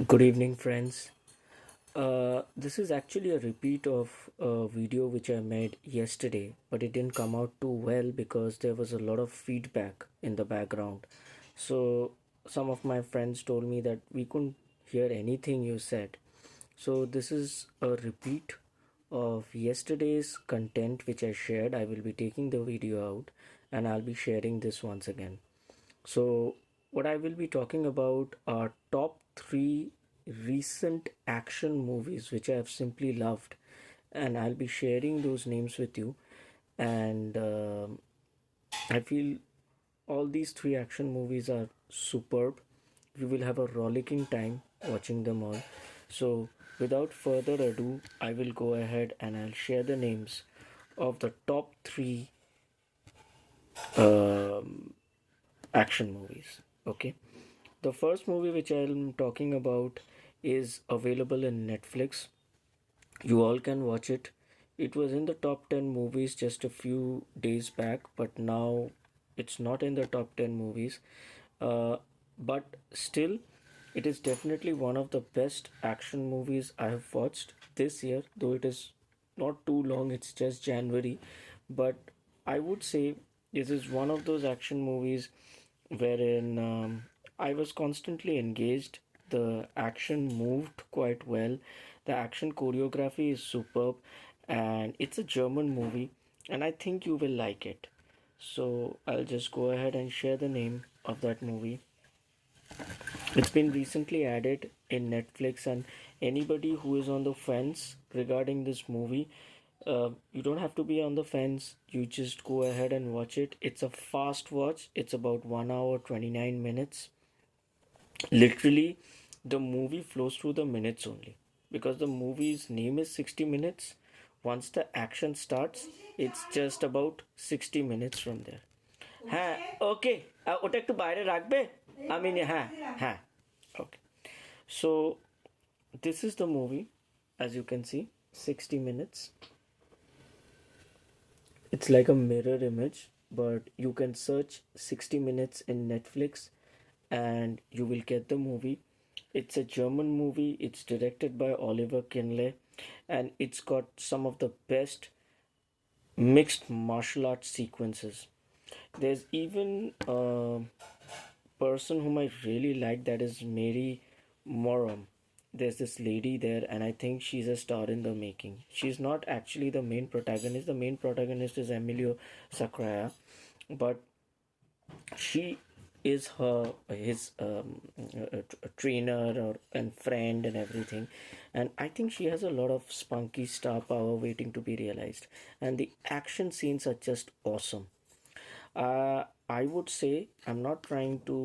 Good evening, friends. This is actually a repeat of a video which I made yesterday, but it didn't come out too well because there was a lot of feedback in the background. So, some of my friends told me that we couldn't hear anything you said. So, this is a repeat of yesterday's content which I shared. I will be taking the video out and I'll be sharing this once again. So, what I will be talking about are top three recent action movies which I have simply loved, and I'll be sharing those names with you. And I feel all these three action movies are superb. We will have a rollicking time watching them all. So, without further ado, I will go ahead and I'll share the names of the top three um, action movies. Okay. The first movie which I'm talking about is available in Netflix. You all can watch it. It was in the top 10 movies just a few days back, but now it's not in the top 10 movies. But still, it is definitely one of the best action movies I have watched this year, though it is not too long, it's just January. But I would say this is one of those action movies wherein I was constantly engaged. The action moved quite well. The action choreography is superb, and it's a German movie, and I think you will like it. So I'll just go ahead and share the name of that movie. It's been recently added in Netflix, and anybody who is on the fence regarding this movie, you don't have to be on the fence. You just go ahead and watch it. It's a fast watch. It's about 1 hour 29 minutes. Literally, the movie flows through the minutes only because the movie's name is 60 minutes. Once the action starts, it's just about 60 minutes from there. হ্যাঁ ওকে ওটা একটু বাইরে রাখবে আমি হ্যাঁ হ্যাঁ okay. So this is the movie, as you can see, 60 minutes. It's like a mirror image, but you can search 60 minutes in Netflix and you will get the movie. It's a German movie. It's directed by Oliver Kinley, and it's got some of the best mixed martial arts sequences. There's even a person whom I really like, that is Mary Morum. There's this lady there, and I think she's a star in the making. She's not actually the main protagonist. The main protagonist is Emilio Sacraia, but she is her his a trainer or and friend and everything, and I think she has a lot of spunky star power waiting to be realized, and the action scenes are just awesome. I would say I'm not trying to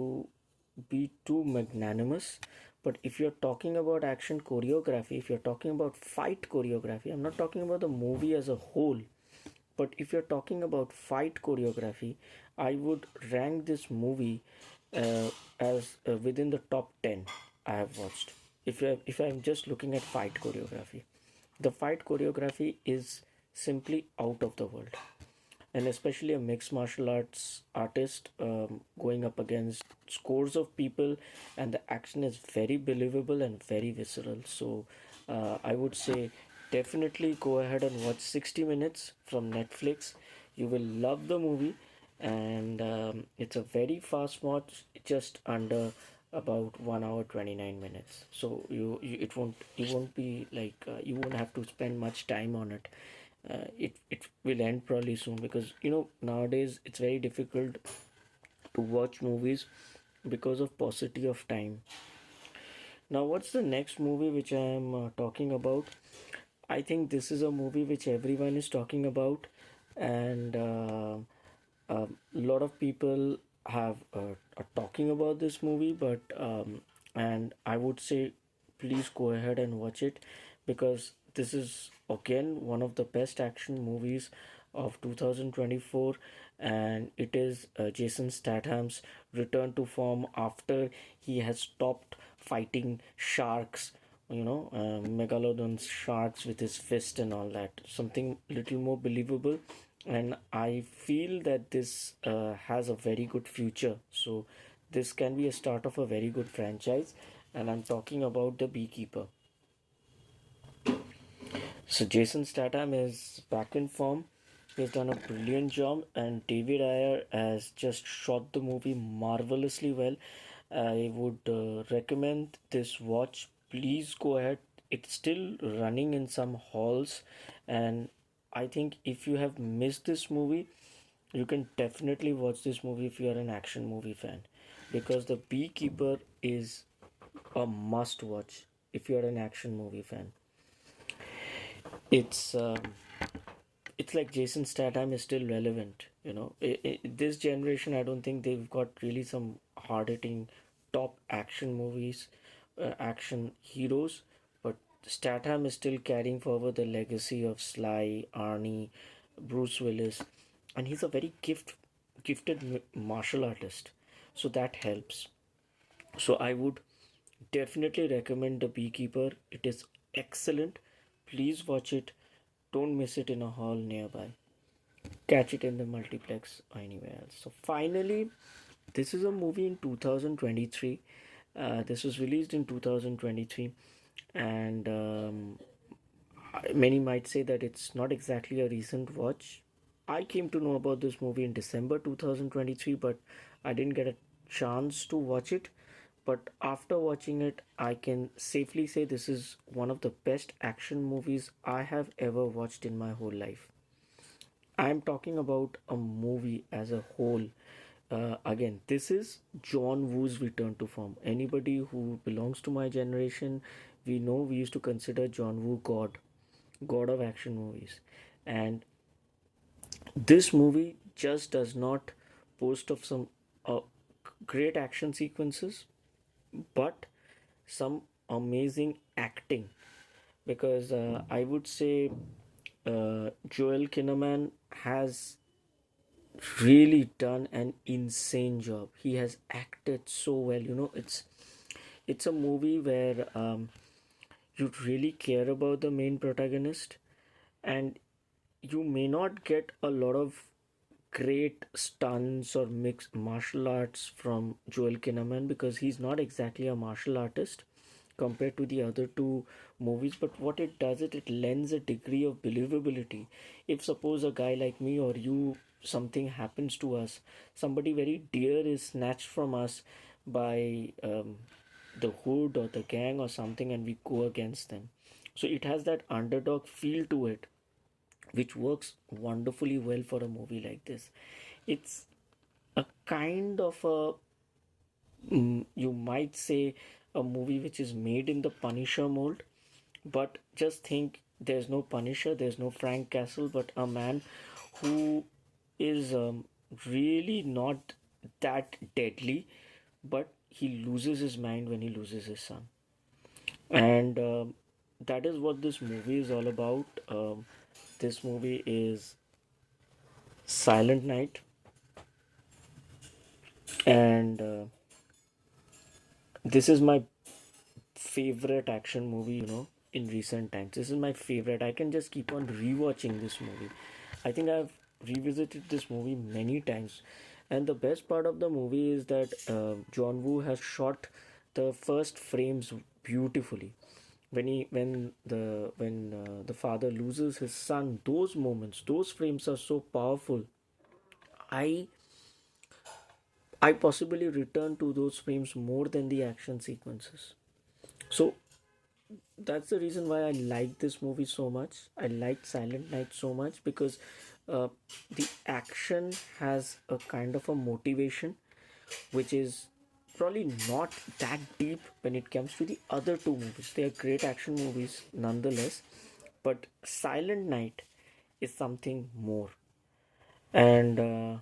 be too magnanimous, but if you're talking about action choreography, if you're talking about fight choreography, I'm not talking about the movie as a whole, but if you're talking about fight choreography, I would rank this movie as within the top 10 I have watched. If I'm just looking at fight choreography, the fight choreography is simply out of the world, and especially a mixed martial arts artist going up against scores of people, and the action is very believable and very visceral. So I would say definitely go ahead and watch 60 minutes from Netflix. You will love the movie, and it's a very fast watch, just under about 1 hour 29 minutes. So you won't be like you won't have to spend much time on it. It will end probably soon, because nowadays it's very difficult to watch movies because of paucity of time. Now, what's the next movie which I am talking about? I think this is a movie which everyone is talking about, and a lot of people have are talking about this movie. But and I would say, please go ahead and watch it, because this is again one of the best action movies of 2024, and it is Jason Statham's return to form after he has stopped fighting sharks, megalodon sharks with his fist and all that. Something little more believable, and I feel that this has a very good future. So this can be a start of a very good franchise, and I'm talking about The Beekeeper. So Jason Statham is back in form. He's done a brilliant job, and David Ayer has just shot the movie marvelously well. I would recommend this watch. Please go ahead. It's still running in some halls, and I think if you have missed this movie, you can definitely watch this movie if you are an action movie fan, because The Beekeeper is a must watch if you are an action movie fan. It's it's like Jason Statham is still relevant. This generation, I don't think they've got really some hard hitting top action movies, action heroes, but Statham is still carrying forward the legacy of Sly, Arnie, Bruce Willis, and he's a very gifted martial artist, so that helps. So I would definitely recommend The Beekeeper. It is excellent. Please watch it. Don't miss it in a hall nearby. Catch it in the multiplex or anywhere else. So finally, this is a movie in 2023. This was released in 2023, and many might say that it's not exactly a recent watch. I came to know about this movie in December 2023, but I didn't get a chance to watch it. But after watching it, I can safely say this is one of the best action movies I have ever watched in my whole life. I'm talking about a movie as a whole. Again, this is John Woo's return to form. Anybody who belongs to my generation, we know we used to consider John Woo God of action movies. And this movie just does not boast of some uh, great action sequences, but some amazing acting. Because I would say Joel Kinnaman has really done an insane job. He has acted so well. It's a movie where you really care about the main protagonist, and you may not get a lot of great stunts or mixed martial arts from Joel Kinnaman because he's not exactly a martial artist compared to the other two movies. But what it does, it lends a degree of believability. If suppose a guy like me or you, something happens to us, somebody very dear is snatched from us by the hood or the gang or something, and we go against them. So it has that underdog feel to it, which works wonderfully well for a movie like this. It's a kind of a, you might say, a movie which is made in the Punisher mold, but just think there's no Punisher, there's no Frank Castle, but a man who is really not that deadly, but he loses his mind when he loses his son. And that is what this movie is all about. This movie is Silent Night, and this is my favorite action movie, in recent times. This is my favorite. I can just keep on rewatching this movie. I think I've revisited this movie many times. And the best part of the movie is that John Woo has shot the first frames beautifully. When the father loses his son, those moments, those frames are so powerful. I I possibly return to those frames more than the action sequences. So that's the reason why I like this movie so much. I like Silent Night so much because uh, the action has a kind of a motivation which is probably not that deep when it comes to the other two movies. They are great action movies nonetheless, but Silent Night is something more. And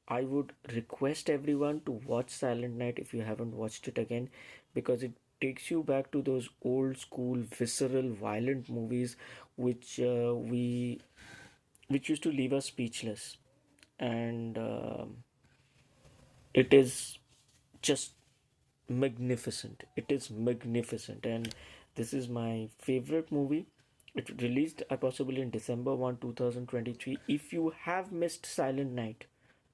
I would request everyone to watch Silent Night if you haven't watched it again, because it takes you back to those old school visceral violent movies which which used to leave us speechless. And it is just magnificent. It is magnificent, and this is my favorite movie. It released possibly in December 2023. If you have missed Silent Night,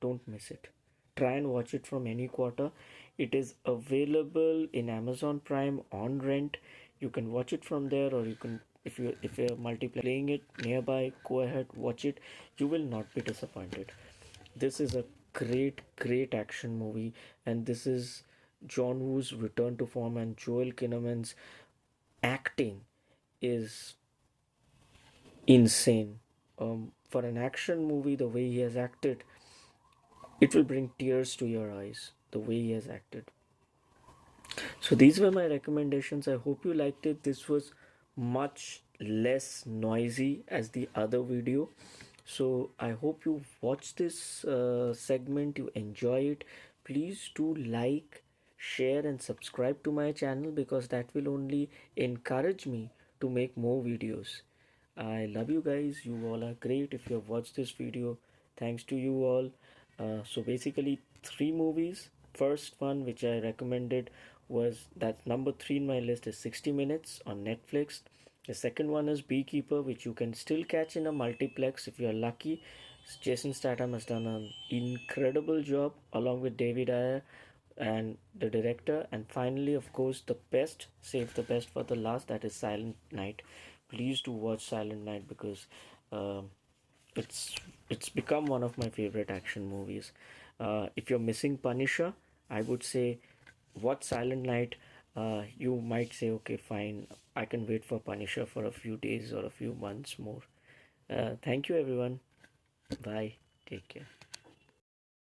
don't miss it. Try and watch it from any quarter. It is available in Amazon Prime on rent. You can watch it from there, or you can, if you're multiplaying it nearby, go ahead, watch it. You will not be disappointed. This is a great action movie, and this is John Woo's return to form, and Joel Kinnaman's acting is insane. For an action movie, the way he has acted, it will bring tears to your eyes. The way he has acted. So these were my recommendations. I hope you liked it. This was much less noisy as the other video. So I hope you watch this segment, you enjoy it. Please do like, share, and subscribe to my channel, because that will only encourage me to make more videos. I love you guys. You all are great. If you have watched this video, thanks to you all. So basically, three movies. First one, which I recommended, was that number three in my list, is 60 Minutes on Netflix. The second one is Beekeeper, which you can still catch in a multiplex if you are lucky. Jason Statham has done an incredible job along with David Ayer and the director. And finally, of course, the best, save the best for the last, that is Silent Night. Please do watch Silent Night, because um it's it's become one of my favorite action movies. If you're missing Punisher, I would say watch Silent Night. You might say, okay, fine, I can wait for Punisher for a few days or a few months more. Thank you, everyone. Bye. Take care.